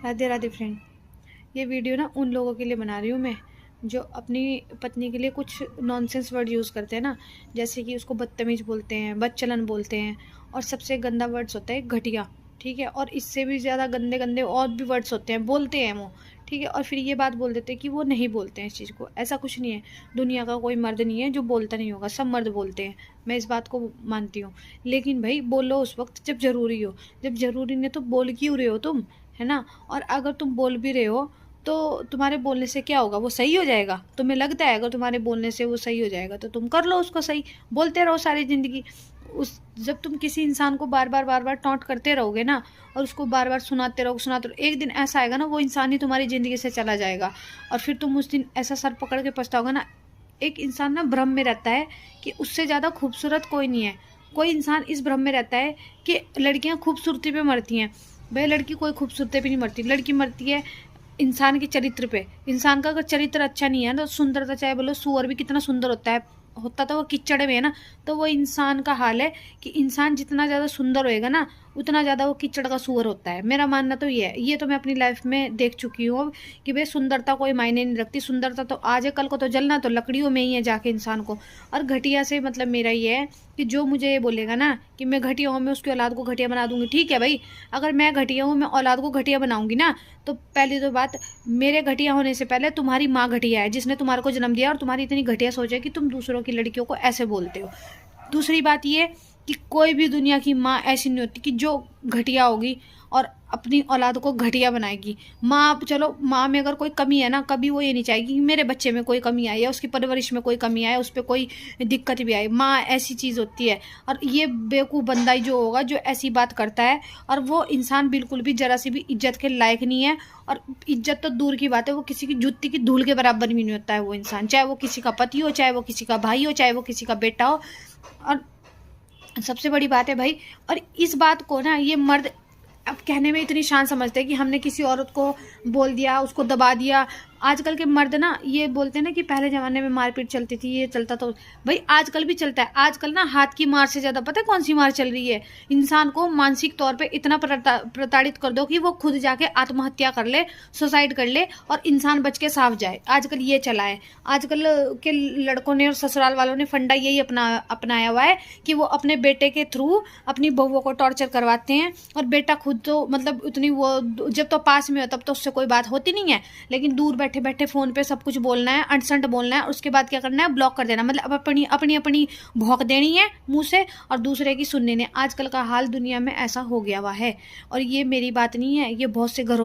Radhe Radhe friend. ये video ना उन लोगों के लिए बना रही हूँ मैं जो अपनी पत्नी के लिए कुछ नॉनसेंस वर्ड यूज़ करते हैं ना, जैसे कि उसको बदतमीज बोलते हैं, बदचलन बोलते हैं, और सबसे गंदा वर्ड्स होता है घटिया। ठीक है, और इससे भी ज़्यादा गंदे गंदे और भी वर्ड्स होते हैं, बोलते हैं वो। ठीक है, और फिर ये बात बोल देते हैं कि वो नहीं बोलते हैं इस चीज़ को। ऐसा कुछ नहीं है, दुनिया का कोई मर्द नहीं है जो बोलता नहीं होगा, सब मर्द बोलते हैं। मैं इस बात को मानती हूँ, लेकिन भाई बोलो उस वक्त जब ज़रूरी हो। जब ज़रूरी नहीं तो बोल क्यों रहे हो तुम, है ना। और अगर तुम बोल भी रहे हो तो तुम्हारे बोलने से क्या होगा, वो सही हो जाएगा? तुम्हें लगता है अगर तुम्हारे बोलने से वो सही हो जाएगा तो तुम कर लो उसको सही, बोलते रहो सारी ज़िंदगी। उस जब तुम किसी इंसान को बार बार टॉन्ट करते रहोगे ना, और उसको बार बार सुनाते रहो, एक दिन ऐसा आएगा ना वो इंसान ही तुम्हारी ज़िंदगी से चला जाएगा। और फिर तुम उस दिन ऐसा सर पकड़ के पछताओगे ना। एक इंसान ना भ्रम में रहता है कि उससे ज़्यादा खूबसूरत कोई नहीं है। कोई इंसान इस भ्रम में रहता है कि लड़कियां खूबसूरती पे मरती हैं। भाई लड़की कोई खूबसूरती पे नहीं मरती, लड़की मरती है इंसान के चरित्र पे। इंसान का अगर चरित्र अच्छा नहीं है तो सुंदरता, चाहे बोलो सुअर भी कितना सुंदर होता तो वो कीचड़ में है ना। तो वो इंसान का हाल है कि इंसान जितना ज़्यादा सुंदर होएगा ना, उतना ज़्यादा वो कीचड़ का सुअर होता है। मेरा मानना तो ये है, ये तो मैं अपनी लाइफ में देख चुकी हूँ कि भाई सुंदरता कोई मायने नहीं रखती। सुंदरता तो आज है, कल को तो जलना तो लकड़ियों में ही है जाके इंसान को। और घटिया से मतलब मेरा ये है कि जो मुझे ये बोलेगा ना कि मैं घटिया हूँ, मैं उसकी औलाद को घटिया बना दूंगी। ठीक है भाई, अगर मैं घटिया हूँ, मैं औलाद को घटिया बनाऊंगी ना, तो पहली तो बात, मेरे घटिया होने से पहले तुम्हारी माँ घटिया है जिसने तुम्हारे को जन्म दिया, और तुम्हारी इतनी घटिया सोच है कि तुम दूसरों की लड़कियों को ऐसे बोलते हो। दूसरी बात ये कि कोई भी दुनिया की माँ ऐसी नहीं होती कि जो घटिया होगी और अपनी औलाद को घटिया बनाएगी। माँ, चलो माँ में अगर कोई कमी है ना, कभी वो ये नहीं चाहेगी कि मेरे बच्चे में कोई कमी आई है, उसकी परवरिश में कोई कमी आए, उस पर कोई दिक्कत भी आए। माँ ऐसी चीज़ होती है। और ये बेवकूफ़ बंदा ही जो होगा जो ऐसी बात करता है, और वो इंसान बिल्कुल भी जरा सी भी इज्जत के लायक नहीं है। और इज्जत तो दूर की बात है, वो किसी की जुत्ती की धूल के बराबर भी नहीं होता है वो इंसान, चाहे वो किसी का पति हो, चाहे वो किसी का भाई हो, चाहे वो किसी का बेटा हो। और सबसे बड़ी बात है भाई, और इस बात को ना ये मर्द अब कहने में इतनी शान समझते हैं कि हमने किसी औरत को बोल दिया, उसको दबा दिया। आजकल के मर्द ना ये बोलते हैं ना कि पहले ज़माने में मारपीट चलती थी, ये चलता तो भाई आजकल भी चलता है। आजकल ना हाथ की मार से ज़्यादा पता है कौन सी मार चल रही है? इंसान को मानसिक तौर पे इतना प्रताड़ित कर दो कि वो खुद जाके आत्महत्या कर ले, सुसाइड कर ले, और इंसान बच के साफ जाए। आजकल ये चला है। आजकल के लड़कों ने और ससुराल वालों ने फंडा यही अपनाया हुआ है कि वो अपने बेटे के थ्रू अपनी बहुओं को टॉर्चर करवाते हैं। और बेटा खुद तो मतलब उतनी वो, जब तो पास में हो तब तो उससे कोई बात होती नहीं है, लेकिन दूर बैठे बैठे फोन पे सब कुछ बोलना है, अनसंट बोलना है, और उसके बाद क्या करना है, ब्लॉक कर देना। मतलब अपनी अपनी अपनी भौंक देनी है मुंह से, और दूसरे की सुनने ने। आजकल का हाल दुनिया में ऐसा हो गया हुआ है, और ये मेरी बात नहीं है, ये बहुत से घरों